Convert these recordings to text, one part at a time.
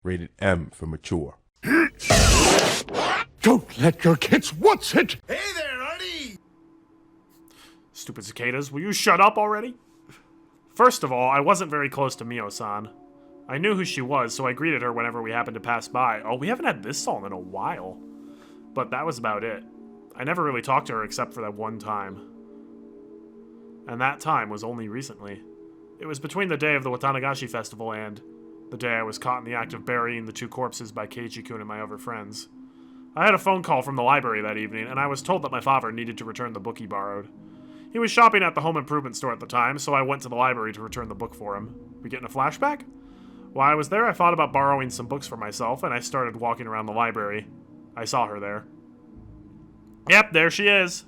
Rated M for mature. Don't let your kids watch it! Hey there, Artie! Stupid cicadas, will you shut up already? First of all, I wasn't very close to Mio-san. I knew who she was, so I greeted her whenever we happened to pass by. Oh, we haven't had this song in a while. But that was about it. I never really talked to her except for that one time. And that time was only recently. It was between the day of the Watanagashi festival and the day I was caught in the act of burying the two corpses by Keiichi-kun and my other friends. I had a phone call from the library that evening, and I was told that my father needed to return the book he borrowed. He was shopping at the home improvement store at the time, so I went to the library to return the book for him. We getting a flashback? While I was there, I thought about borrowing some books for myself, and I started walking around the library. I saw her there. Yep, there she is.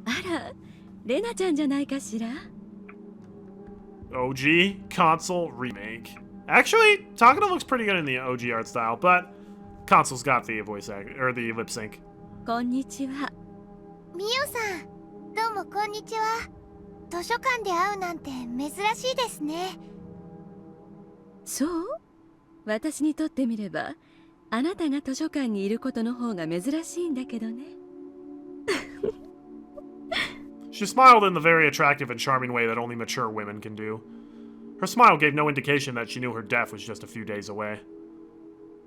あら、レナちゃんじゃないかしら? OG console remake. Actually, Takano looks pretty good in the OG art style, but console's got the voice act or the lip sync. こんにちは。ミオさん、どうもこんにちは。図書館で会うなんて珍しいですね。そう？私にとってみれば、あなたが図書館にいることの方が珍しいんだけどね。She smiled in the very attractive and charming way that only mature women can do. Her smile gave no indication that she knew her death was just a few days away.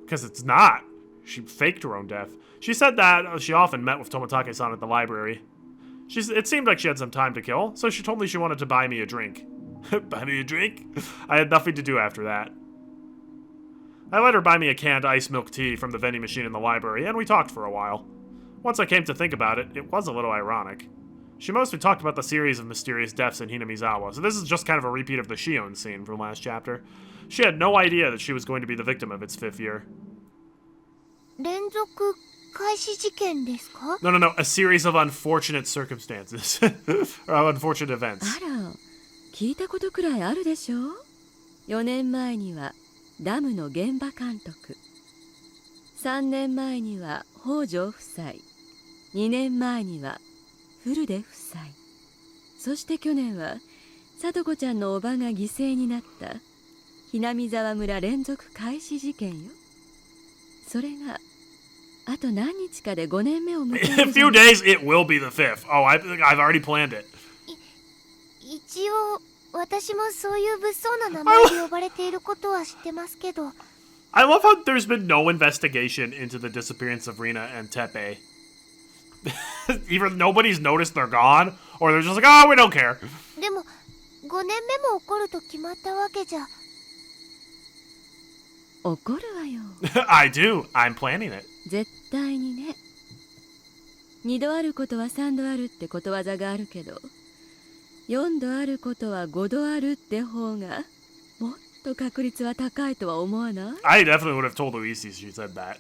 Because it's not. She faked her own death. She said that she often met with Tomitake-san at the library. It seemed like she had some time to kill, so she told me she wanted to buy me a drink. Buy me a drink? I had nothing to do after that. I let her buy me a canned iced milk tea from the vending machine in the library, and we talked for a while. Once I came to think about it, it was a little ironic. She mostly talked about the series of mysterious deaths in Hinamizawa, so this is just kind of a repeat of the Shion scene from last chapter. She had no idea that she was going to be the victim of its 5th year. 連続開始事件ですか? No, a series of unfortunate circumstances. or unfortunate events. あら、聞いたことくらいあるでしょ? 4年前にはダムの現場監督。3年前には北条夫妻。2年前にはフルデ夫妻。そして去年は聡子ちゃんのおばが犠牲になったhinamizawa村連続開始事件よ。それがあと何日かで5年目を迎える。In a few days, it will be the 5th. Oh, I've already planned it. 一応私もそういう物騒な名前で呼ばれていることは知ってますけど。I love how there's been no investigation into the disappearance of Rena and Teppei. Either nobody's noticed they're gone, or they're just like, oh, we don't care. でも5年目も起こると決まったわけじゃ。起こるわよ。I do. I'm planning it. 絶対にね。2度あることは3度あるってことわざがあるけど、4度あることは5度あるって方がもっと確率は高いとは思わない？ I definitely would have told Luisi she said that.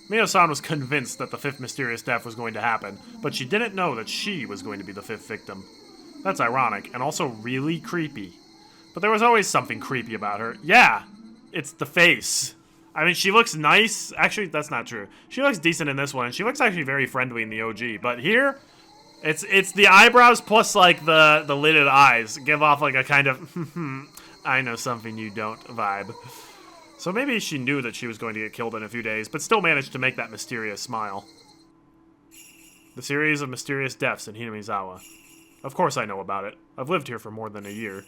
Mio-san was convinced that the 5th mysterious death was going to happen, but she didn't know that she was going to be the 5th victim. That's ironic, and also really creepy. But there was always something creepy about her. Yeah, it's the face. I mean, she looks nice. Actually, that's not true. She looks decent in this one, and she looks actually very friendly in the OG. But here, it's the eyebrows plus, like, the lidded eyes. Give off, like, a kind of, I know something you don't vibe. So maybe she knew that she was going to get killed in a few days, but still managed to make that mysterious smile. The series of mysterious deaths in Hinamizawa. Of course I know about it. I've lived here for more than a year.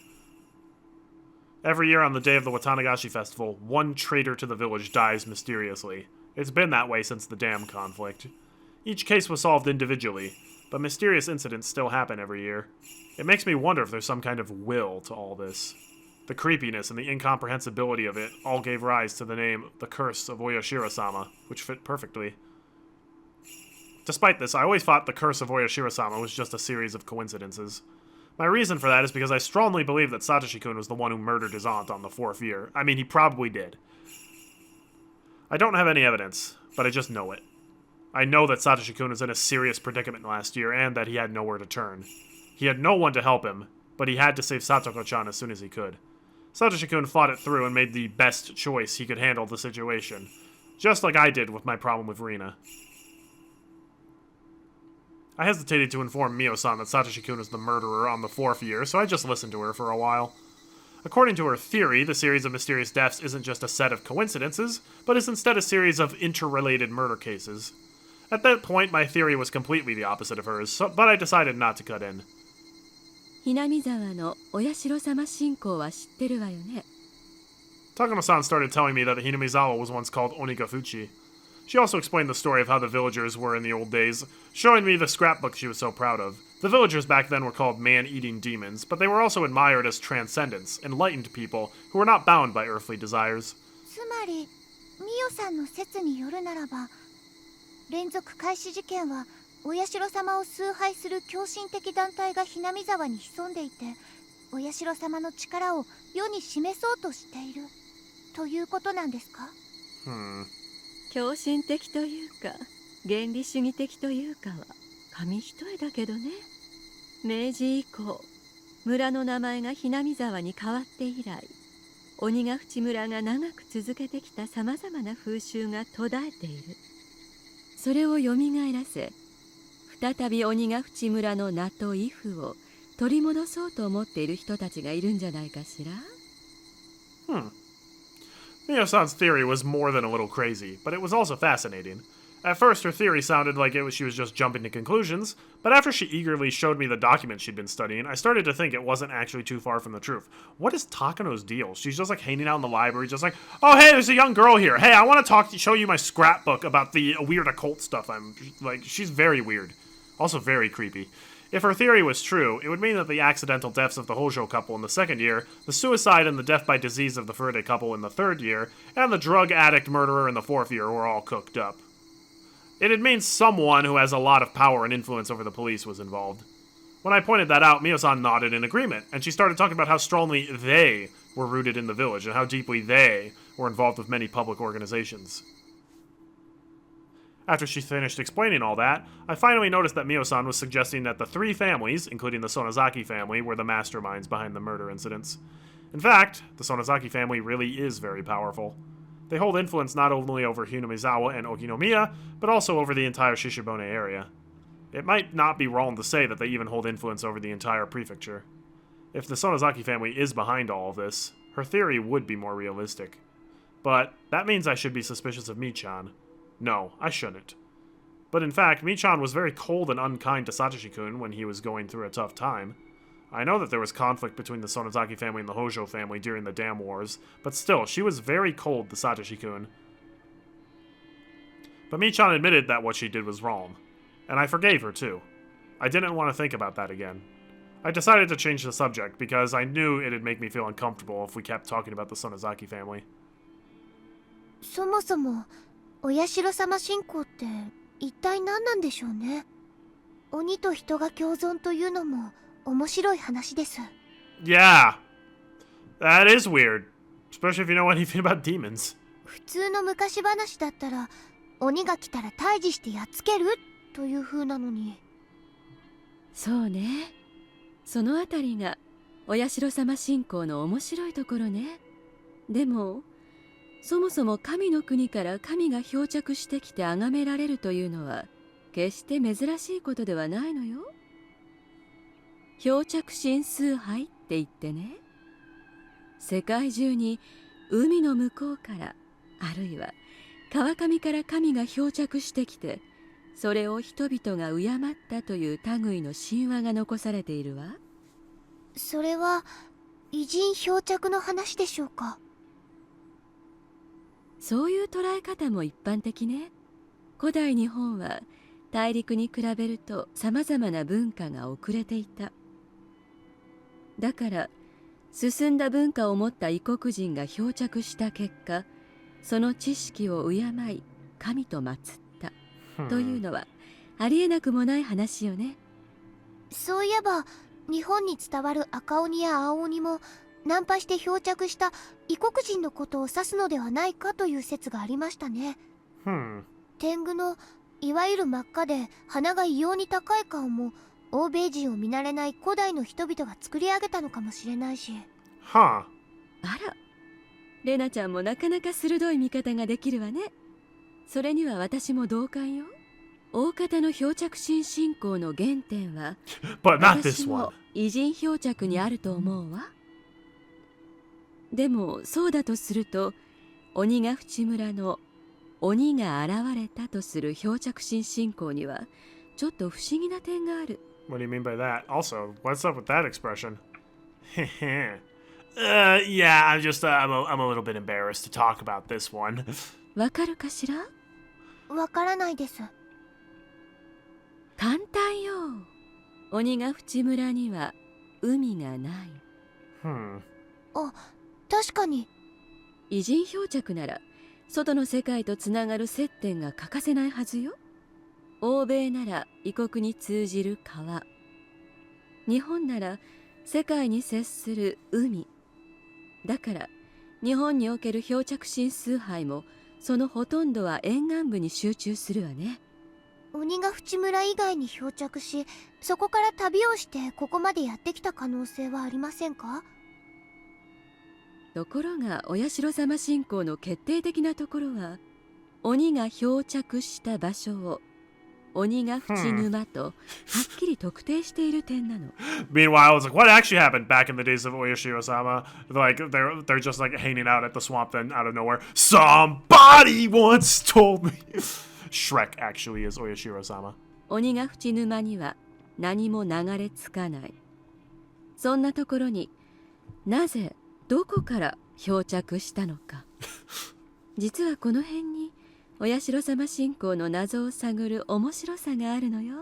Every year on the day of the Watanagashi festival, one traitor to the village dies mysteriously. It's been that way since the dam conflict. Each case was solved individually, but mysterious incidents still happen every year. It makes me wonder if there's some kind of will to all this. The creepiness and the incomprehensibility of it all gave rise to the name The Curse of Oyashiro-sama, which fit perfectly. Despite this, I always thought The Curse of Oyashiro-sama was just a series of coincidences. My reason for that is because I strongly believe that Satoshi-kun was the one who murdered his aunt on the 4th year. I mean, he probably did. I don't have any evidence, but I just know it. I know that Satoshi-kun was in a serious predicament last year and that he had nowhere to turn. He had no one to help him, but he had to save Satoko-chan as soon as he could. Satoshi-kun fought it through and made the best choice he could handle the situation, just like I did with my problem with Rena. I hesitated to inform Mio-san that Satoshi-kun was the murderer on the 4th year, so I just listened to her for a while. According to her theory, the series of mysterious deaths isn't just a set of coincidences, but is instead a series of interrelated murder cases. At that point, my theory was completely the opposite of hers, but I decided not to cut in. ひなみ沢のお社様信仰は知ってるわよね。 Takano-san started telling me that the Hinamizawa was once called Onigafuchi. She also explained the story of how the villagers were in the old days, showing me the scrapbook she was so proud of. The villagers back then were called man-eating demons, but they were also admired as transcendents, enlightened people who were not bound by earthly desires. つまりミオさんの説によるならば、連続開始事件はお社様を崇拝する狂信的団体がひなみ沢に潜んでいて、お社様の力を世に示そうとしているということなんですか？狂信的というか原理主義的というかは紙一重だけどね。明治以降村の名前がひなみ沢に変わって以来、鬼ヶ淵村が長く続けてきたさまざまな風習が途絶えている。それをよみがえらせ、再び鬼ヶ淵村の名と威風を取り戻そうと思っている人たちがいるんじゃないかしら。Mio-san's theory was more than a little crazy, but it was also fascinating. At first, her theory sounded like she was just jumping to conclusions, but after she eagerly showed me the documents she'd been studying, I started to think it wasn't actually too far from the truth. What is Takano's deal? She's just like hanging out in the library, just like, oh hey, there's a young girl here. Hey, I want to show you my scrapbook about the weird occult stuff. I'm like, she's very weird. Also very creepy. If her theory was true, it would mean that the accidental deaths of the Hojo couple in the second year, the suicide and the death by disease of the Furde couple in the third year, and the drug addict murderer in the fourth year were all cooked up. It'd mean someone who has a lot of power and influence over the police was involved. When I pointed that out, Mio-san nodded in agreement, and she started talking about how strongly they were rooted in the village and how deeply they were involved with many public organizations. After she finished explaining all that, I finally noticed that Mio-san was suggesting that the three families, including the Sonozaki family, were the masterminds behind the murder incidents. In fact, the Sonozaki family really is very powerful. They hold influence not only over Hinamizawa and Okinomiya, but also over the entire Shishibone area. It might not be wrong to say that they even hold influence over the entire prefecture. If the Sonozaki family is behind all of this, her theory would be more realistic. But that means I should be suspicious of Michan. No, I shouldn't. But in fact, Michan was very cold and unkind to Satoshi-kun when he was going through a tough time. I know that there was conflict between the Sonozaki family and the Hojo family during the Dam Wars, but still, she was very cold to Satoshi-kun. But Michan admitted that what she did was wrong, and I forgave her too. I didn't want to think about that again. I decided to change the subject because I knew it'd make me feel uncomfortable if we kept talking about the Sonozaki family. そもそもお社様信仰って一体何なんでしょうね。鬼と人が共存というのも面白い話です。Yeah, that is weird, especially if you know anything about demons. 普通の昔話だったら鬼が来たら退治してやっつけるという風なのに。そうね。そのあたりがお社様信仰の面白いところね。でもそもそも神の国から神が漂着してきて崇められるというのは決して珍しいことではないのよ。漂着神崇拝って言ってね、世界中に海の向こうからあるいは川上から神が漂着してきて、それを人々が敬ったという類の神話が残されているわ。それは偉人漂着の話でしょうか。そういう捉え方も一般的ね。古代日本は大陸に比べるとさまざまな文化が遅れていた。だから進んだ文化を持った異国人が漂着した結果、その知識を敬い神と祀ったというのはありえなくもない話よね。そういえば日本に伝わる赤鬼や青鬼もナンパして漂着した異国人のことを指すのではないかという説がありましたね。天狗のいわゆる真っ赤で鼻が異様に高い顔も欧米人を見慣れない古代の人々が作り上げたのかもしれないし。はあら、レナちゃんもなかなか鋭い見方ができるわね。それには私も同感よ。大方の漂着神信仰の原点はBut not this 私 one. も偉人漂着にあると思うわ。でもそうだとすると、鬼ヶ淵村の鬼が現れたとする漂着神信仰にはちょっと不思議な点がある。What do you mean by that? Also, what's up with that expression? Yeah, I'm a little bit embarrassed to talk about this one. わかるかしら？わからないです。簡単よ。鬼ヶ淵村には海がない。あ、確かに。異人漂着なら外の世界とつながる接点が欠かせないはずよ。欧米なら異国に通じる川、日本なら世界に接する海。だから日本における漂着神崇拝もそのほとんどは沿岸部に集中するわね。鬼ヶ淵村以外に漂着し、そこから旅をしてここまでやってきた可能性はありませんか？ところがお社様信仰の決定的なところは、鬼が漂着した場所を鬼ヶ淵沼とはっきり特定している点なの。Meanwhile, I was like, what actually happened back in the days of Oyashiro-sama? Like, they're just like hanging out at the swamp, then out of nowhere, somebody once told me. Shrek actually is Oyashiro-sama. 鬼ヶ淵沼には何も流れ着かない。そんなところになぜどこから漂着したのか。実はこの辺にお社様信仰の謎を探る面白さがあるのよ。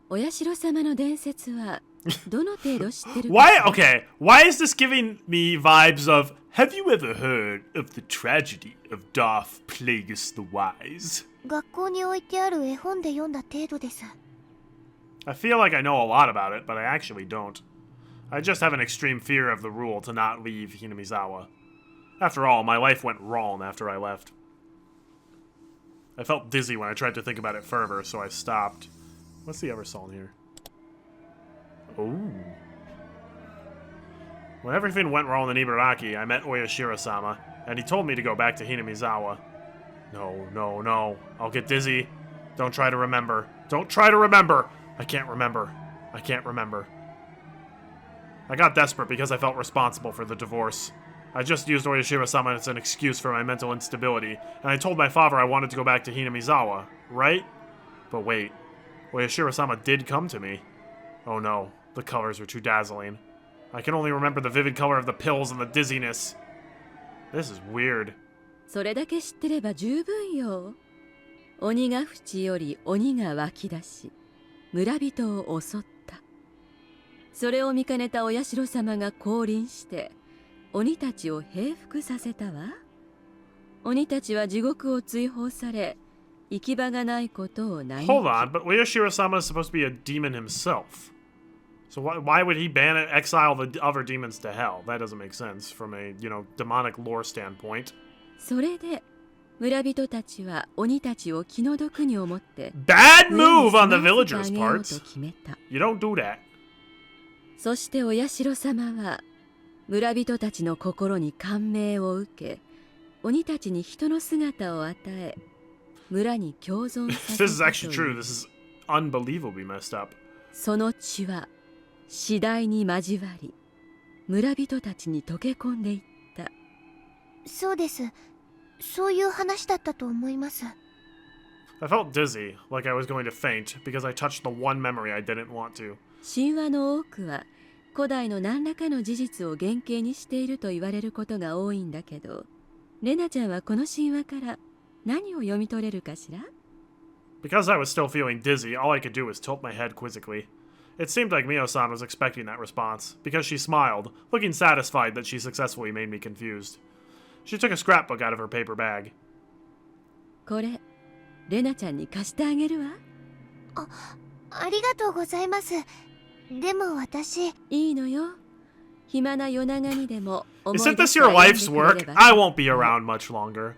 お社様の伝説はどの程度知ってるか？ Why is this giving me vibes of, have you ever heard of the tragedy of Darth Plagueis the Wise? 学校に置いてある絵本で読んだ程度です。I feel like I know a lot about it, but I actually don't. I just have an extreme fear of the rule to not leave Hinamizawa. After all, my life went wrong after I left. I felt dizzy when I tried to think about it further, so I stopped. What's the other song here? Oh. When everything went wrong in Ibaraki, I met Oyashiro-sama, and he told me to go back to Hinamizawa. No. I'll get dizzy. Don't try to remember. Don't try to remember! I can't remember. I got desperate because I felt responsible for the divorce. I just used Oyashiro-sama as an excuse for my mental instability, and I told my father I wanted to go back to Hinamizawa, right? But wait, Oyashiro-sama did come to me. Oh no, the colors are too dazzling. I can only remember the vivid color of the pills and the dizziness. This is weird. それだけ知ってれば十分よ。鬼ヶ淵より鬼が湧き出し、村人を襲った。それを見かねたお社様が降臨して鬼たちを平服させたわ。鬼たちは地獄を追放され、行き場がないことを嘆き。Hold on, but Oyashiro-sama is supposed to be a demon himself. So why would he exile the other demons to hell? That doesn't make sense from a, demonic lore standpoint. それで村人たちは鬼たちを気の毒に思って Bad move on the villagers' parts. You don't do that. そしてお社様は村人たちの心に感銘を受け、鬼たちに人の姿を与え、村に共存させたという。This is actually true. This is unbelievably messed up. その血は次第に交わり、村人たちに溶け込んでいった。そうです。そういう話だったと思います。I felt dizzy, like I was going to faint, because I touched the one memory I didn't want to. 神話の多くは古代の何らかの事実を原型にしていると言われることが多いんだけど、レナちゃんはこの神話から何を読み取れるかしら？ Because I was still feeling dizzy, all I could do was tilt my head quizzically. It seemed like Mio-san was expecting that response, because she smiled, looking satisfied that she successfully made me confused. She took a scrapbook out of her paper bag. これ、レナちゃんに貸してあげるわ。ありがとうございます。でも私、いいのよ。暇な夜長にでも思い出 Isn't this して your 読んで life's くれれ work? ば。I won't be around much longer.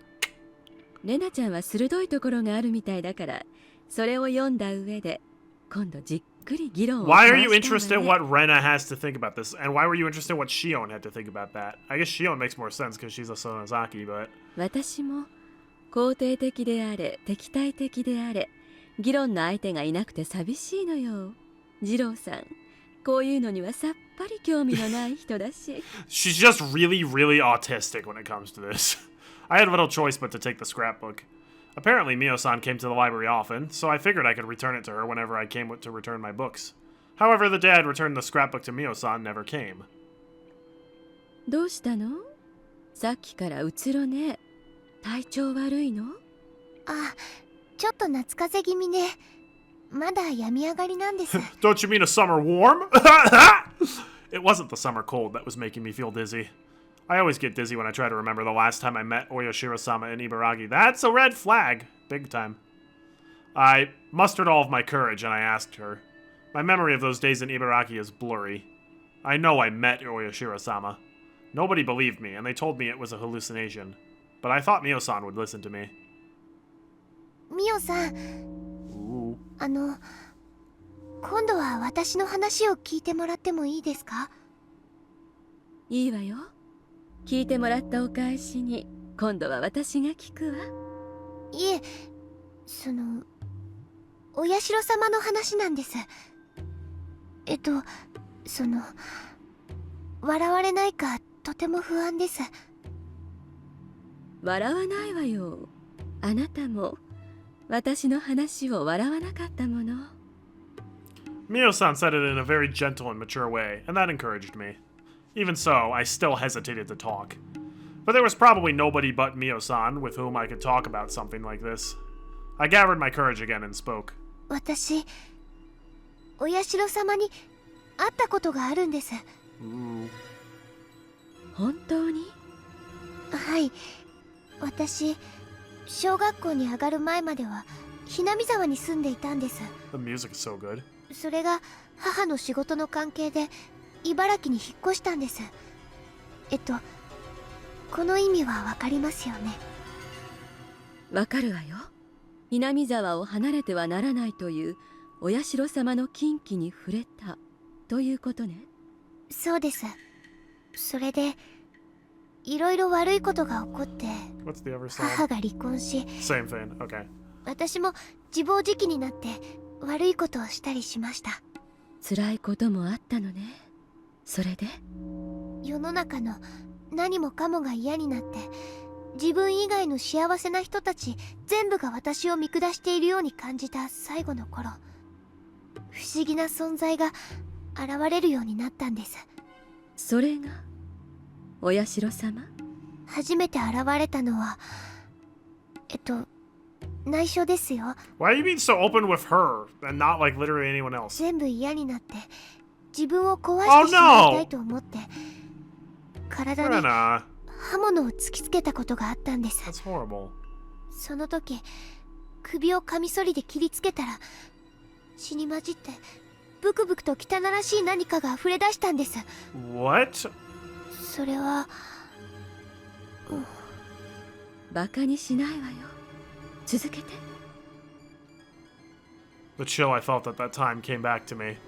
レナちゃんは鋭いところがあるみたいだから、それを読んだ上で今度じっくり議論を Why 交 are you わした interested い in わね。 what Rena has to think about this? And why were you interested in what Shion had to think about that? I guess Shion makes more sense because she's a Sonozaki, but... 私も肯定的であれ敵対的であれ議論の相手がいなくて寂しいのよ。二郎さん、こういうのにはさっぱり興味のない人だし。She's just really, really autistic when it comes to this. I had little choice but to take the scrapbook. Apparently, Mio-san came to the library often, so I figured I could return it to her whenever I came to return my books. However, the day I'd returned the scrapbook to Mio-san never came. どうしたの？さっきからうつろね。体調悪いの？あ、ちょっと夏風邪気味ね。まだ病み上がりなんです。Don't you mean a summer warm? It wasn't the summer cold that was making me feel dizzy. I always get dizzy when I try to remember the last time I met Oyashiro-sama in Ibaraki. That's a red flag. Big time. I mustered all of my courage and I asked her. My memory of those days in Ibaraki is blurry. I know I met Oyashiro-sama. Nobody believed me, and they told me it was a hallucination. But I thought Mio-san would listen to me. ミオさん、Ooh. 今度は私の話を聞いてもらってもいいですか？いいわよ。聞いてもらったお返しに、今度は私が聞くわ。いえ、お社様の話なんです。笑われないかとても不安です。笑わないわよ。あなたも私の話を笑わなかったもの。Mio-san said it in a very gentle and mature way, and that encouraged me. Even so, I still hesitated to talk. But there was probably nobody but Mio-san with whom I could talk about something like this. I gathered my courage again and spoke. 私、お社様に会ったことがあるんです。本当に？はい。私、小学校に上がる前まではひなみ沢に住んでいたんです。 The music is so good. それが母の仕事の関係で茨城に引っ越したんです。この意味はわかりますよね？わかるわよ。南沢を離れてはならないというお社様の禁忌に触れたということね。そうです。それでいろいろ悪いことが起こって、 What's the other side? 母が離婚し、 Same thing. Okay. 私も自暴自棄になって悪いことをしたりしました。辛いこともあったのね。それで？世の中の何もかもが嫌になって、自分以外の幸せな人たち全部が私を見下しているように感じた最後の頃、不思議な存在が現れるようになったんです。それがお社様？初めて現れたのは内緒ですよ。 Why are you being so open with her and not like literally anyone else? 全部嫌になって自分を壊してしまいたいと思って、体に Rena. 刃物を突きつけたことがあったんです。 That's horrible. その時首をカミソリで切りつけたら、血に混じってブクブクと汚らしい何かが溢れ出したんです。 What? それは、バカにしないわよ。続けて。 The chill I felt at that time came back to me.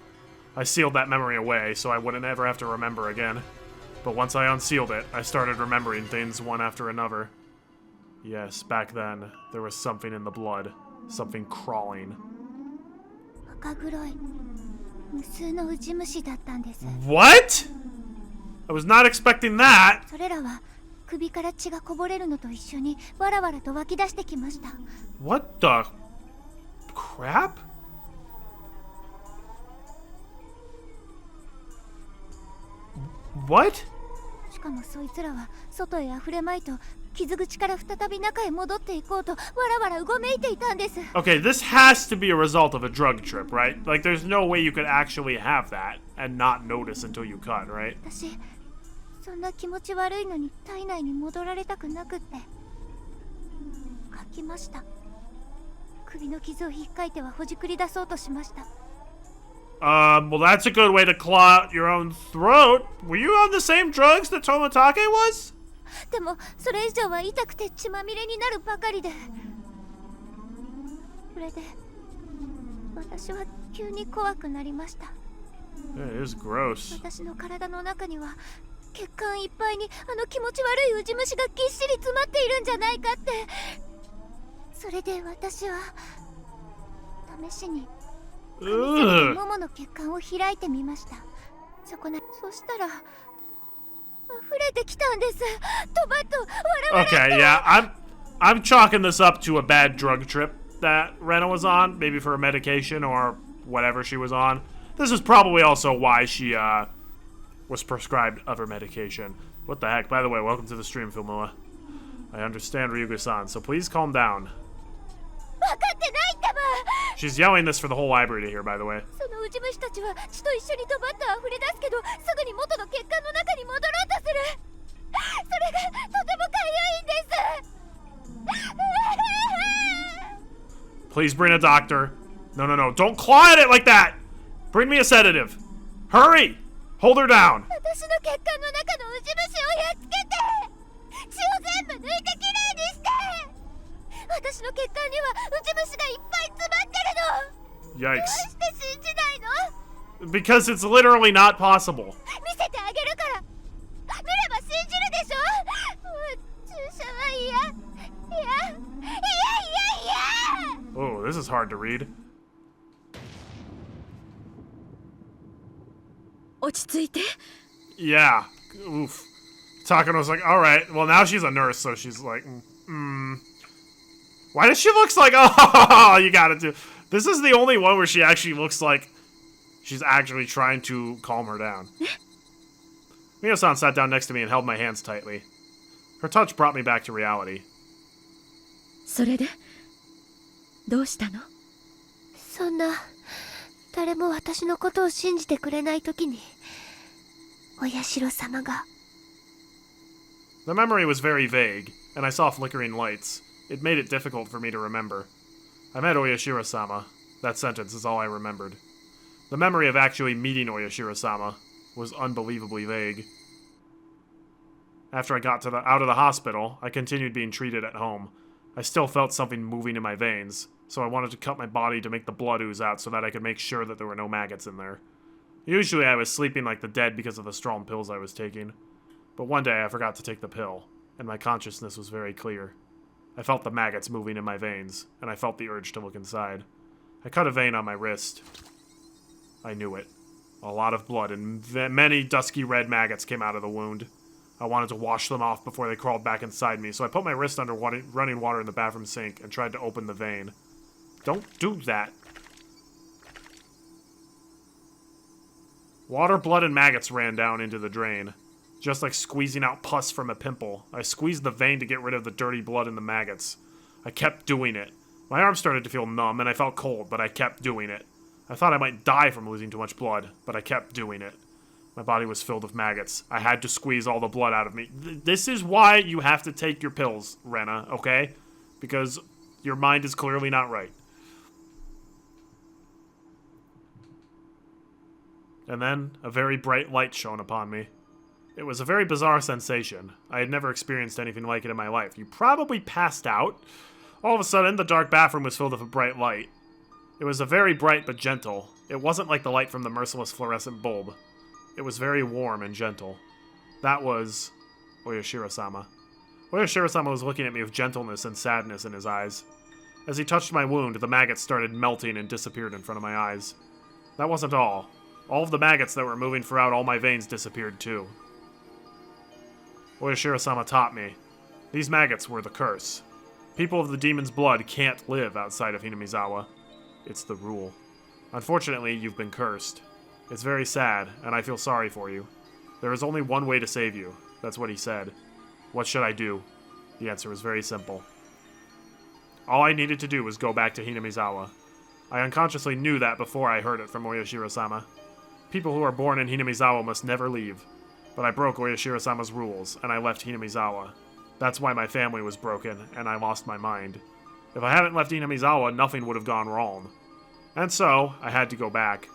I sealed that memory away so I wouldn't ever have to remember again. But once I unsealed it, I started remembering things one after another. Yes, back then, there was something in the blood. Something crawling. 赤黒い無数のウジ虫だったんです。 What? I was not expecting that! それらは首から血がこぼれるのと一緒にわらわらと湧き出してきました。 What the crap? What? しかもそいつらは外へ溢れまいと傷口から再び中へ戻っていこうとわらわらうごめいていたんです。 Okay, this has to be a result of a drug trip, right? Like, there's no way you could actually have that and not notice until you cut, right? 私、そんな気持ち悪いのに体内に戻られたくなくって書きました。首の傷を引っかいてはほじくり出そうとしました。 Well, that's a good way to claw out your own throat. Were you on the same drugs that Tomatake was? でもそれ以上は痛くて血まみれになるばかりで、それで私は急に怖くなりました。 It is gross. 私の体の中には血管いっぱいにあの気持ち悪いウジ虫がぎっしり詰まっているんじゃないかって。それで私は試しにももの血管を開いてみました。そしたら溢れてきたんです。トバと笑われて。 Okay, yeah, I'm chalking this up to a bad drug trip that Rena was on, maybe for a medication or whatever she was on. This is probably also why she was prescribed other medication. What the heck? By the way, welcome to the stream, Filmua. I understand Ryuga-san, so please calm down. She's yelling this for the whole library to hear, by the way. Please bring a doctor. No, don't claw at it like that! Bring me a sedative. Hurry! Hold her down. Yikes. Because it's literally not possible. Oh, this is hard to read. 落ち着いて。 Yeah. Oof. Takano's like, alright. Well, now she's a nurse, so she's like, Why does she look like, oh, you gotta do. This is the only one where she actually looks like she's actually trying to calm her down. Mio-san sat down next to me and held my hands tightly. Her touch brought me back to reality. それでどうしたの？そんな誰も私のことを信じてくれないときにお社様が。 The memory was very vague, and I saw flickering lights. It made it difficult for me to remember. I met Oyashiro-sama. That sentence is all I remembered. The memory of actually meeting Oyashiro-sama was unbelievably vague. After I got out of the hospital, I continued being treated at home. I still felt something moving in my veins, so I wanted to cut my body to make the blood ooze out so that I could make sure that there were no maggots in there. Usually I was sleeping like the dead because of the strong pills I was taking. But one day I forgot to take the pill, and my consciousness was very clear. I felt the maggots moving in my veins, and I felt the urge to look inside. I cut a vein on my wrist. I knew it. A lot of blood and many dusky red maggots came out of the wound. I wanted to wash them off before they crawled back inside me, so I put my wrist under running water in the bathroom sink and tried to open the vein. Don't do that. Water, blood, and maggots ran down into the drain. Just like squeezing out pus from a pimple. I squeezed the vein to get rid of the dirty blood and the maggots. I kept doing it. My arm started to feel numb and I felt cold, but I kept doing it. I thought I might die from losing too much blood, but I kept doing it. My body was filled with maggots. I had to squeeze all the blood out of me. This is why you have to take your pills, Rena, okay? Because your mind is clearly not right. And then, a very bright light shone upon me. It was a very bizarre sensation. I had never experienced anything like it in my life. You probably passed out. All of a sudden, the dark bathroom was filled with a bright light. It was a very bright but gentle. It wasn't like the light from the merciless fluorescent bulb. It was very warm and gentle. That was Oyashiro-sama. Oyashiro-sama was looking at me with gentleness and sadness in his eyes. As he touched my wound, the maggots started melting and disappeared in front of my eyes. That wasn't all. All of the maggots that were moving throughout all my veins disappeared too. Oyashiro-sama taught me. These maggots were the curse. People of the demon's blood can't live outside of Hinamizawa. It's the rule. Unfortunately, you've been cursed. It's very sad, and I feel sorry for you. There is only one way to save you. That's what he said. What should I do? The answer was very simple. All I needed to do was go back to Hinamizawa. I unconsciously knew that before I heard it from Oyashiro-sama. People who are born in Hinamizawa must never leave. But I broke Oyashiro-sama's rules, and I left Hinamizawa. That's why my family was broken, and I lost my mind. If I hadn't left Hinamizawa, nothing would have gone wrong. And so, I had to go back.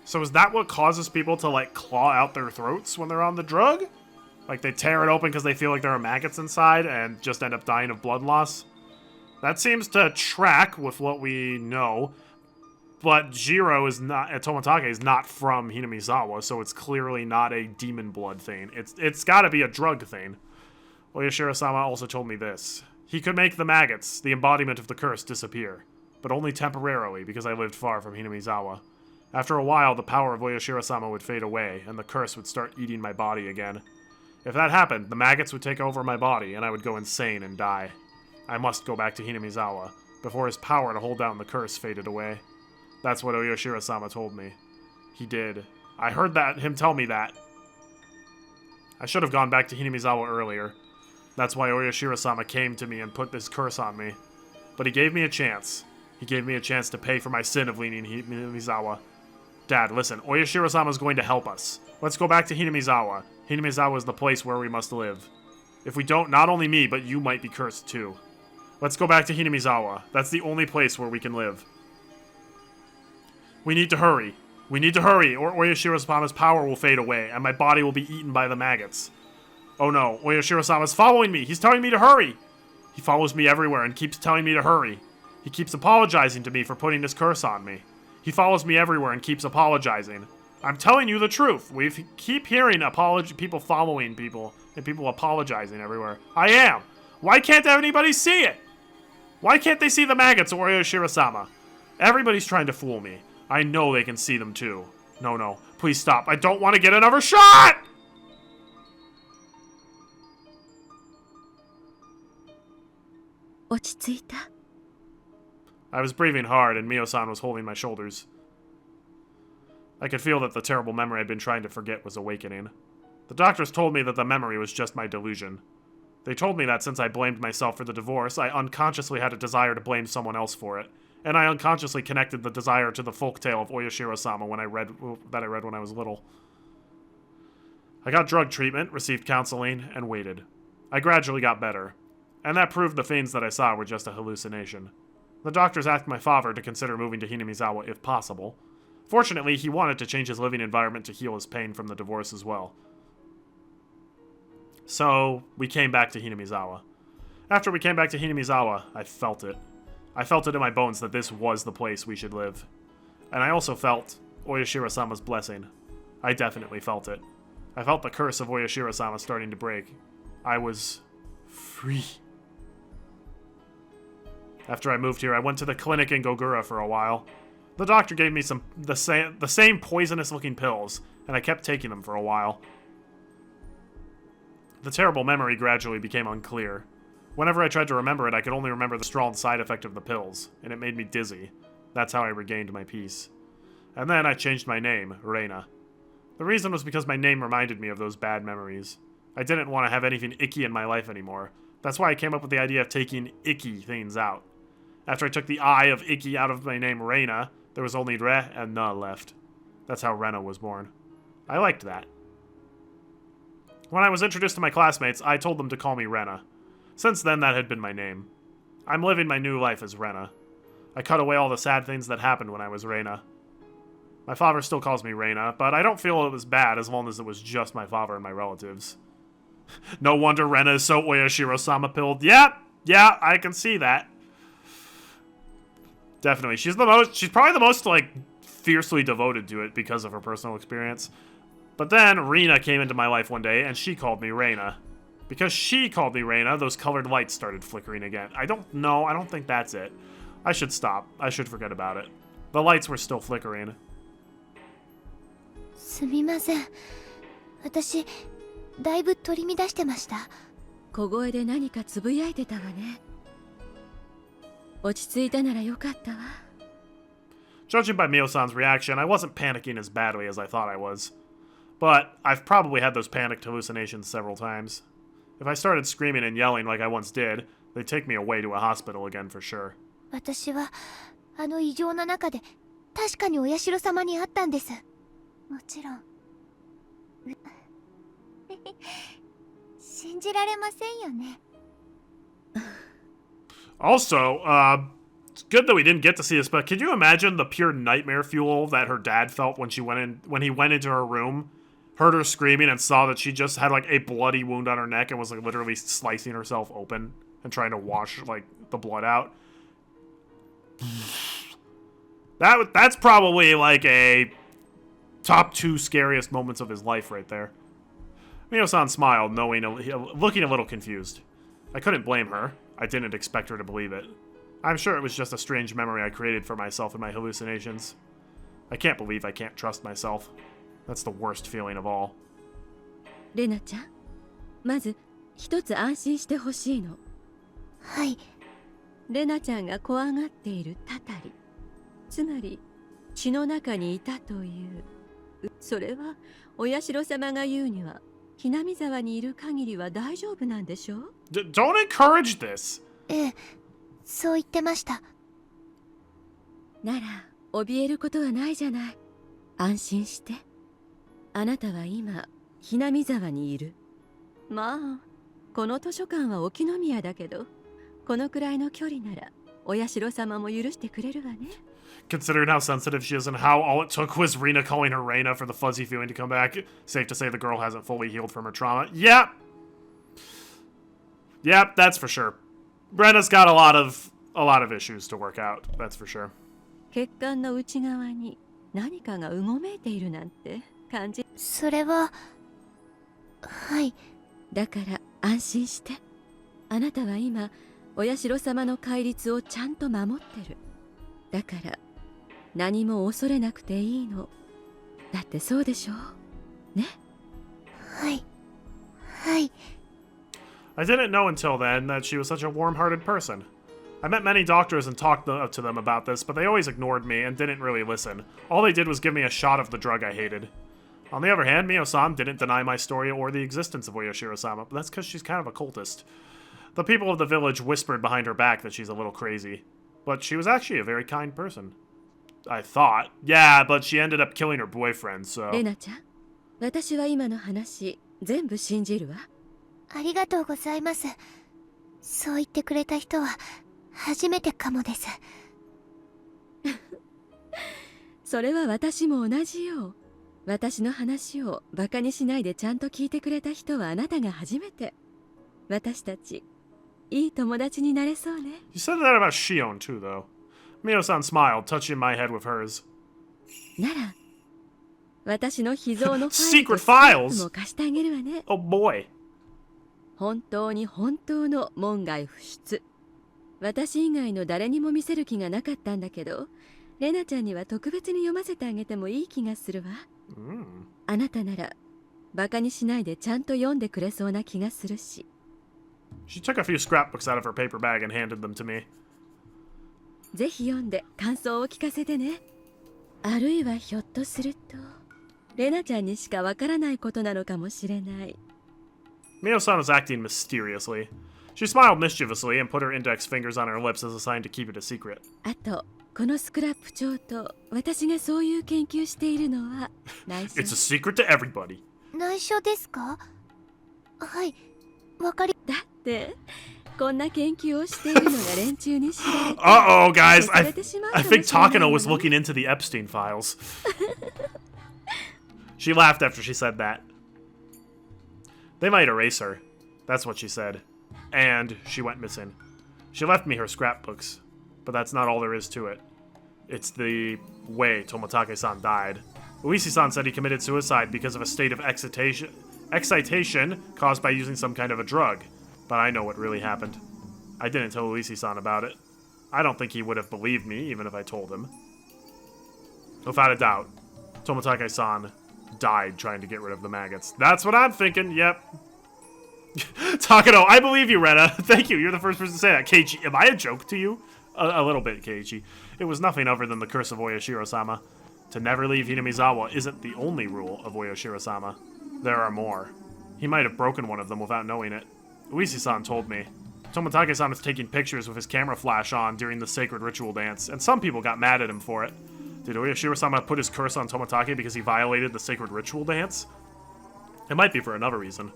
So is that what causes people to, like, claw out their throats when they're on the drug? Like, they tear it open because they feel like there are maggots inside and just end up dying of blood loss? That seems to track with what we know. But Jiro is not, Toмотake is not from Hinamizawa, so it's clearly not a demon blood thing. It's gotta be a drug thing. Oyashiro-sama also told me this. He could make the maggots, the embodiment of the curse, disappear. But only temporarily, because I lived far from Hinamizawa. After a while, the power of Oyashiro-sama would fade away, and the curse would start eating my body again. If that happened, the maggots would take over my body, and I would go insane and die. I must go back to Hinamizawa, before his power to hold down the curse faded away. That's what Oyashiro-sama told me. He did. I heard him tell me that. I should have gone back to Hinamizawa earlier. That's why Oyashiro-sama came to me and put this curse on me. But he gave me a chance. He gave me a chance to pay for my sin of leaving Hinamizawa. Dad, listen, Oyashiro-sama is going to help us. Let's go back to Hinamizawa. Hinamizawa is the place where we must live. If we don't, not only me, but you might be cursed too. Let's go back to Hinamizawa. That's the only place where we can live. We need to hurry. We need to hurry, or Oyashiro-sama's power will fade away, and my body will be eaten by the maggots. Oh no, Oyashiro-sama's following me! He's telling me to hurry! He follows me everywhere and keeps telling me to hurry. He keeps apologizing to me for putting this curse on me. He follows me everywhere and keeps apologizing. I'm telling you the truth. We keep hearing people following people, and people apologizing everywhere. I am! Why can't anybody see it? Why can't they see the maggots or Oyashiro-sama? Everybody's trying to fool me. I know they can see them too. No, please stop. I don't want to get another shot! I was breathing hard, and Mio-san was holding my shoulders. I could feel that the terrible memory I'd been trying to forget was awakening. The doctors told me that the memory was just my delusion. They told me that since I blamed myself for the divorce, I unconsciously had a desire to blame someone else for it. And I unconsciously connected the desire to the folktale of Oyashiro-sama that I read when I was little. I got drug treatment, received counseling, and waited. I gradually got better, and that proved the things that I saw were just a hallucination. The doctors asked my father to consider moving to Hinamizawa if possible. Fortunately, he wanted to change his living environment to heal his pain from the divorce as well. So, we came back to Hinamizawa. After we came back to Hinamizawa, I felt it. I felt it in my bones that this was the place we should live. And I also felt Oyashiro-sama's blessing. I definitely felt it. I felt the curse of Oyashiro-sama starting to break. I was free. After I moved here, I went to the clinic in Gogura for a while. The doctor gave me the same poisonous-looking pills, and I kept taking them for a while. The terrible memory gradually became unclear. Whenever I tried to remember it, I could only remember the strong side effect of the pills, and it made me dizzy. That's how I regained my peace. And then I changed my name, Rena. The reason was because my name reminded me of those bad memories. I didn't want to have anything icky in my life anymore. That's why I came up with the idea of taking icky things out. After I took the I of icky out of my name Rena, there was only Re and Na left. That's how Rena was born. I liked that. When I was introduced to my classmates, I told them to call me Rena. Since then, that had been my name. I'm living my new life as Rena. I cut away all the sad things that happened when I was Rena. My father still calls me Rena, but I don't feel it was bad as long as it was just my father and my relatives. No wonder Rena is so Oyashiro-sama pilled. Yeah, I can see that. Definitely. She's probably the most, like, fiercely devoted to it because of her personal experience. But then Rena came into my life one day, and she called me Rena. Because she called me Rena, those colored lights started flickering again. I don't think that's it. I should stop. I should forget about it. The lights were still flickering. すみません。私、だいぶ取り乱してました。小声で何かつぶやいてたわね。落ち着いたならよかったわ。Judging by Mio-san's reaction, I wasn't panicking as badly as I thought I was. But I've probably had those panicked hallucinations several times. If I started screaming and yelling like I once did, they'd take me away to a hospital again for sure. 私はあの異常な中で確かにお社様に会ったんです。もちろん。信じられませんよね。Also, it's good that we didn't get to see this, but can you imagine the pure nightmare fuel that her dad felt when he went into her room, heard her screaming, and saw that she just had like a bloody wound on her neck and was like literally slicing herself open and trying to wash like the blood out? That's probably like a top 2 scariest moments of his life right there. Mio-san smiled, looking a little confused. I couldn't blame her. I didn't expect her to believe it. I'm sure it was just a strange memory I created for myself in my hallucinations. I can't believe I can't trust myself. That's the worst feeling of all. レナちゃん、まず一つ安心してほしいの。はい。レナちゃんが怖がっているタタリ、つまり血の中にいたという。それはお社様が言うには、ひなみ沢にいる限りは大丈夫なんでしょう？ Don't encourage this! ええ、そう言ってました。なら怯えることはないじゃない。安心して。あなたは今ひなみ沢にいる。まあこの図書館は沖宮だけど、このくらいの距離ならお社様も許してくれるわね。Considering how sensitive she is and how all it took was Rena calling her Rena for the fuzzy feeling to come back, safe to say the girl hasn't fully healed from her trauma. Yep! Yep, that's for sure. Rena's got a lot of issues to work out, that's for sure. 血管の内側に何かがうごめいているなんて感じ。それは、はい。だから安心して。あなたは今お社様の戒律をちゃんと守ってる。だから何も恐れなくていいの。だってそうでしょね。はい。はい。I didn't know until then that she was such a warm-hearted person. I met many doctors and talked to them about this, but they always ignored me and didn't really listen. All they did was give me a shot of the drug I hated. On the other hand, Mio-san didn't deny my story or the existence of Oyashiro-sama, but that's because she's kind of a cultist. The people of the village whispered behind her back that she's a little crazy. But she was actually a very kind person. I thought. Yeah, but she ended up killing her boyfriend, so... レナちゃん、私は今の話全部信じるわ。ありがとうございます。そう言ってくれた人は初めてかもです。それは私も同じよ。私の話をバカにしないでちゃんと聞いてくれた人はあなたが初めて。私たちいい友達になれそうね。You said that about Shion too, though. Mio-san smiled, touching my head with hers. なら私の秘蔵のファイルと Secret スクラッ files? プも貸してあげるわね。 Oh boy. 本当に本当の門外不出。私以外の誰にも見せる気がなかったんだけど、レナちゃんには特別に読ませてあげてもいい気がするわ。あなたならバカにしないでちゃんと読んでくれそうな気がするし。She took a few scrapbooks out of her paper bag and handed them to me. ぜひ読んで感想を聞かせてね。あるいはひょっとするとレナちゃんにしかわからないことなのかもしれない。Mio-san was acting mysteriously. She smiled mischievously and put her index fingers on her lips as a sign to keep it a secret. あとこのスクラップ帳と私がそういう研究しているのは内緒。 It's a secret to everybody. 内緒ですか？はい、わかり。だってこんな研究をしているのが連中に知られて。Uh-oh, guys. されてしまうか I もしれない think もの Takano was looking into the Epstein files. She laughed after she said that. They might erase her. That's what she said. And she went missing. She left me her scrapbooks. But that's not all there is to it. It's the way Toмотake-san died. Uisi-san said he committed suicide because of a state of excitation caused by using some kind of a drug. But I know what really happened. I didn't tell Uisi-san about it. I don't think he would have believed me, even if I told him. Without a doubt, Toмотake-san died trying to get rid of the maggots. That's what I'm thinking, yep. Takano, I believe you, Rena. Thank you, you're the first person to say that. Keiichi, am I a joke to you? A little bit, Keiichi. It was nothing other than the curse of Oyashiro-sama. To never leave Hinamizawa isn't the only rule of Oyashiro-sama. There are more. He might have broken one of them without knowing it. Uisi-san told me. Toмотake-san was taking pictures with his camera flash on during the sacred ritual dance, and some people got mad at him for it. Did Oyashiro-sama put his curse on Toмотake because he violated the sacred ritual dance? It might be for another reason.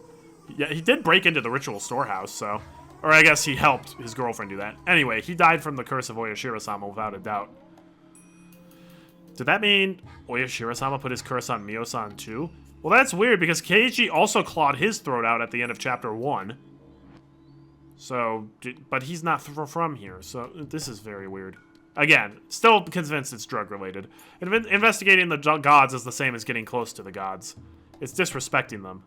Yeah, he did break into the ritual storehouse, so... Or I guess he helped his girlfriend do that. Anyway, he died from the curse of Oyashiro-sama without a doubt. Did that mean Oyashiro-sama put his curse on Mio-san too? Well, that's weird because Keiichi also clawed his throat out at the end of chapter 1. So, but he's not from here, so this is very weird. Again, still convinced it's drug-related. Investigating the gods is the same as getting close to the gods. It's disrespecting them.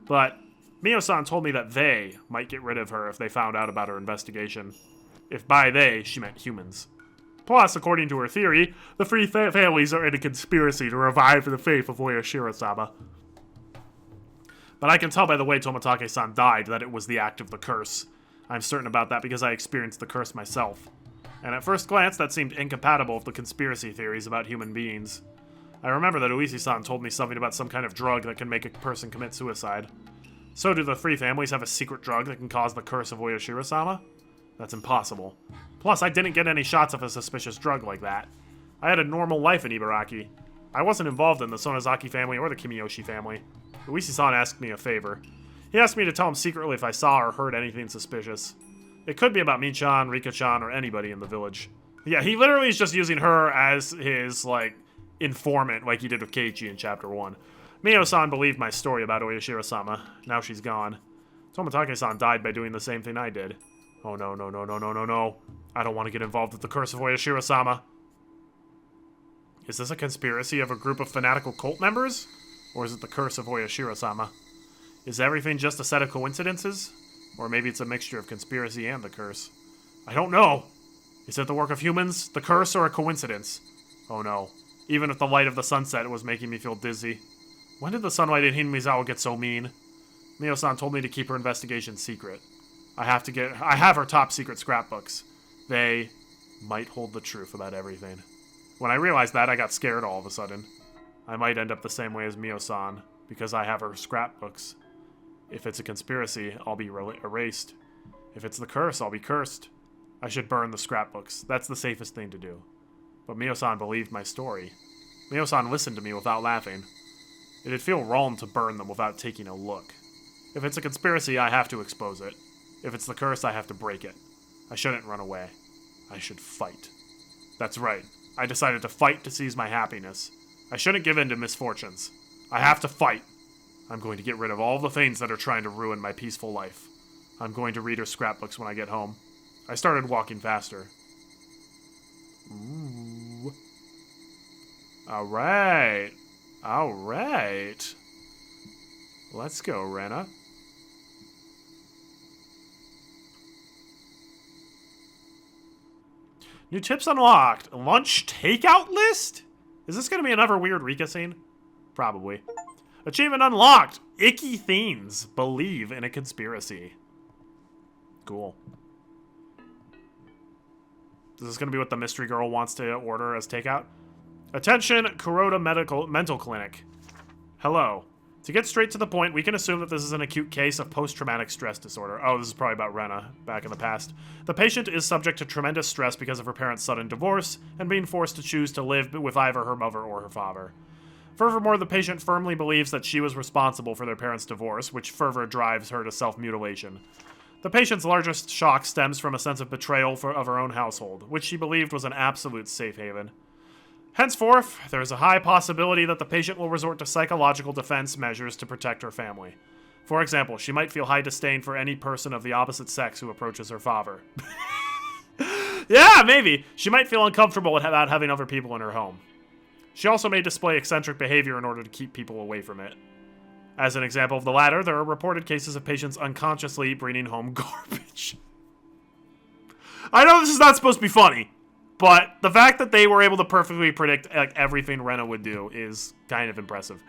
But Mio-san told me that they might get rid of her if they found out about her investigation. If by they, she meant humans. Plus, according to her theory, the three families are in a conspiracy to revive the faith of Oyashiro-sama. But I can tell by the way Tomitake-san died that it was the act of the curse. I'm certain about that because I experienced the curse myself. And at first glance, that seemed incompatible with the conspiracy theories about human beings. I remember that Uisi-san told me something about some kind of drug that can make a person commit suicide. So do the three families have a secret drug that can cause the curse of Oyashiro-sama? That's impossible. Plus, I didn't get any shots of a suspicious drug like that. I had a normal life in Ibaraki. I wasn't involved in the Sonozaki family or the Kimiyoshi family. Uisi-san asked me a favor. He asked me to tell him secretly if I saw or heard anything suspicious. It could be about Min-chan, Rika-chan, or anybody in the village. Yeah, he literally is just using her as his, informant, like he did with Keiichi in Chapter 1. Mio-san believed my story about Oyashiro-sama. Now she's gone. Tomitake-san died by doing the same thing I did. Oh no, no, no, no, no, no, no. I don't want to get involved with the curse of Oyashiro-sama. Is this a conspiracy of a group of fanatical cult members? Or is it the curse of Oyashiro-sama? Is everything just a set of coincidences? Or maybe it's a mixture of conspiracy and the curse. I don't know. Is it the work of humans, the curse, or a coincidence? Oh no. Even with the light of the sunset, it was making me feel dizzy. When did the sunlight in Hinmizawa get so mean? Mio-san told me to keep her investigation secret. I have her top secret scrapbooks. They might hold the truth about everything. When I realized that, I got scared all of a sudden. I might end up the same way as Mio-san, because I have her scrapbooks. If it's a conspiracy, I'll be erased. If it's the curse, I'll be cursed. I should burn the scrapbooks. That's the safest thing to do. But Mio-san believed my story. Mio-san listened to me without laughing. It'd feel wrong to burn them without taking a look. If it's a conspiracy, I have to expose it. If it's the curse, I have to break it. I shouldn't run away. I should fight. That's right. I decided to fight to seize my happiness. I shouldn't give in to misfortunes. I have to fight. I'm going to get rid of all the things that are trying to ruin my peaceful life. I'm going to read her scrapbooks when I get home. I started walking faster. Ooh. Alright. Alright. Let's go, Rena. New tips unlocked. Lunch takeout list? Is this going to be another weird Rika scene? Probably. Achievement unlocked. Icky themes. Believe in a conspiracy. Cool. Is this going to be what the mystery girl wants to order as takeout? Attention, Kuroda Mental Clinic. Hello. To get straight to the point, we can assume that this is an acute case of post-traumatic stress disorder. Oh, this is probably about Rena, back in the past. The patient is subject to tremendous stress because of her parents' sudden divorce, and being forced to choose to live with either her mother or her father. Furthermore, the patient firmly believes that she was responsible for their parents' divorce, which further drives her to self-mutilation. The patient's largest shock stems from a sense of betrayal of her own household, which she believed was an absolute safe haven. Henceforth, there is a high possibility that the patient will resort to psychological defense measures to protect her family. For example, she might feel high disdain for any person of the opposite sex who approaches her father. Yeah, maybe. She might feel uncomfortable about having other people in her home. She also may display eccentric behavior in order to keep people away from it. As an example of the latter, there are reported cases of patients unconsciously bringing home garbage. I know this is not supposed to be funny, but the fact that they were able to perfectly predict everything Rena would do is kind of impressive.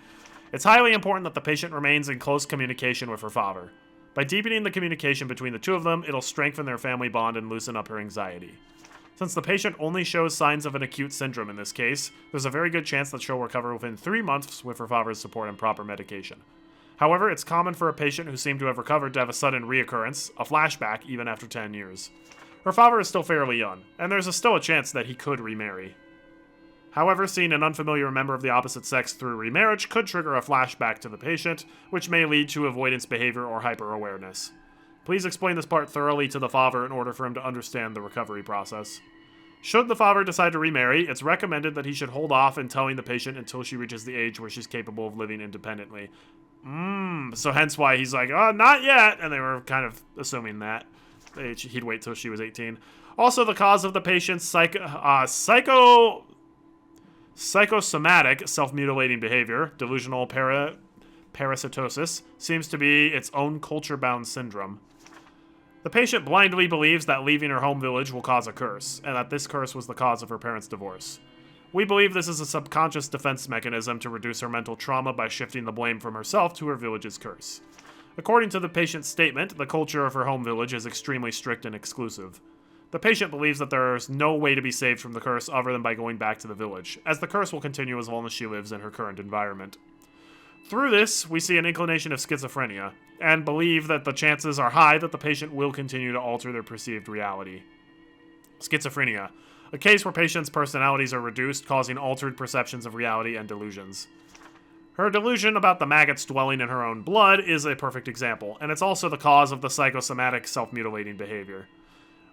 It's highly important that the patient remains in close communication with her father. By deepening the communication between the two of them, it'll strengthen their family bond and loosen up her anxiety. Since the patient only shows signs of an acute syndrome in this case, there's a very good chance that she'll recover within 3 months with her father's support and proper medication. However, it's common for a patient who seemed to have recovered to have a sudden reoccurrence, a flashback, even after 10 years. Her father is still fairly young, and there's still a chance that he could remarry. However, seeing an unfamiliar member of the opposite sex through remarriage could trigger a flashback to the patient, which may lead to avoidance behavior or hyper-awareness. Please explain this part thoroughly to the father in order for him to understand the recovery process. Should the father decide to remarry, it's recommended that he should hold off in telling the patient until she reaches the age where she's capable of living independently. So hence why he's like, oh, not yet, and they were kind of assuming that. He'd wait till she was 18. Also, the cause of the patient's psychosomatic self-mutilating behavior, delusional parasitosis, seems to be its own culture-bound syndrome. The patient blindly believes that leaving her home village will cause a curse, and that this curse was the cause of her parents' divorce. We believe this is a subconscious defense mechanism to reduce her mental trauma by shifting the blame from herself to her village's curse. According to the patient's statement, the culture of her home village is extremely strict and exclusive. The patient believes that there is no way to be saved from the curse other than by going back to the village, as the curse will continue as long as she lives in her current environment. Through this, we see an inclination of schizophrenia, and believe that the chances are high that the patient will continue to alter their perceived reality. Schizophrenia, a case where patients' personalities are reduced, causing altered perceptions of reality and delusions. Her delusion about the maggots dwelling in her own blood is a perfect example, and it's also the cause of the psychosomatic self-mutilating behavior.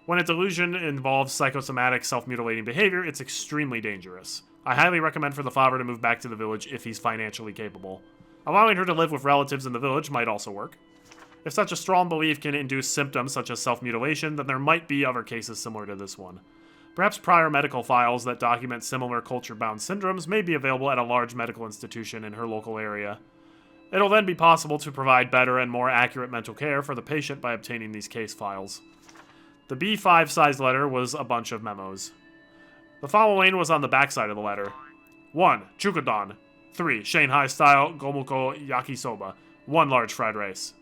When a delusion involves psychosomatic self-mutilating behavior, it's extremely dangerous. I highly recommend for the father to move back to the village if he's financially capable. Allowing her to live with relatives in the village might also work. If such a strong belief can induce symptoms such as self-mutilation, then there might be other cases similar to this one. Perhaps prior medical files that document similar culture-bound syndromes may be available at a large medical institution in her local area. It'll then be possible to provide better and more accurate mental care for the patient by obtaining these case files. The B5 sized letter was a bunch of memos. The following was on the backside of the letter. 1. Chukudon. 3. Shanghai-style Gomuko Yakisoba. 1 large fried rice.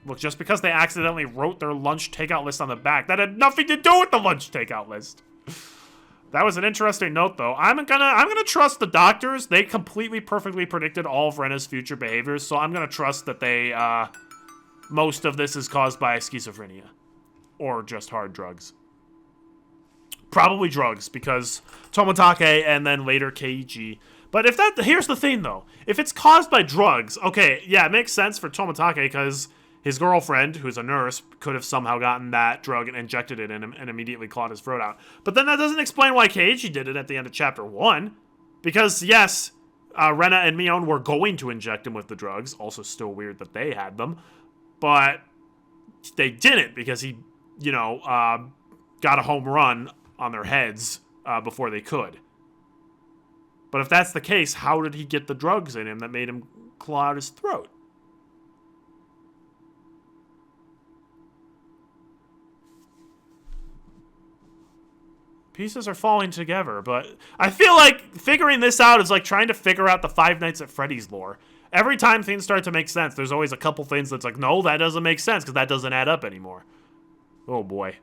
Look, just because they accidentally wrote their lunch takeout list on the back, that had nothing to do with the lunch takeout list. That was an interesting note, though. I'm gonna trust the doctors. They completely, perfectly predicted all of Rena's future behaviors, so I'm gonna trust that they, most of this is caused by schizophrenia. Or just hard drugs. Probably drugs, because Toмотake and then later Keiichi. But if that, here's the thing, though. If it's caused by drugs, okay, yeah, it makes sense for Toмотake, because his girlfriend, who's a nurse, could have somehow gotten that drug and injected it in him and immediately clawed his throat out. But then that doesn't explain why Keiichi did it at the end of Chapter 1. Because, yes, Rena and Mion were going to inject him with the drugs. Also still weird that they had them. But they didn't because he, got a home run on their heads before they could. But if that's the case, how did he get the drugs in him that made him claw out his throat? Pieces are falling together, but I feel like figuring this out is like trying to figure out the Five Nights at Freddy's lore. Every time things start to make sense, there's always a couple things that's like, no, that doesn't make sense because that doesn't add up anymore. Oh boy.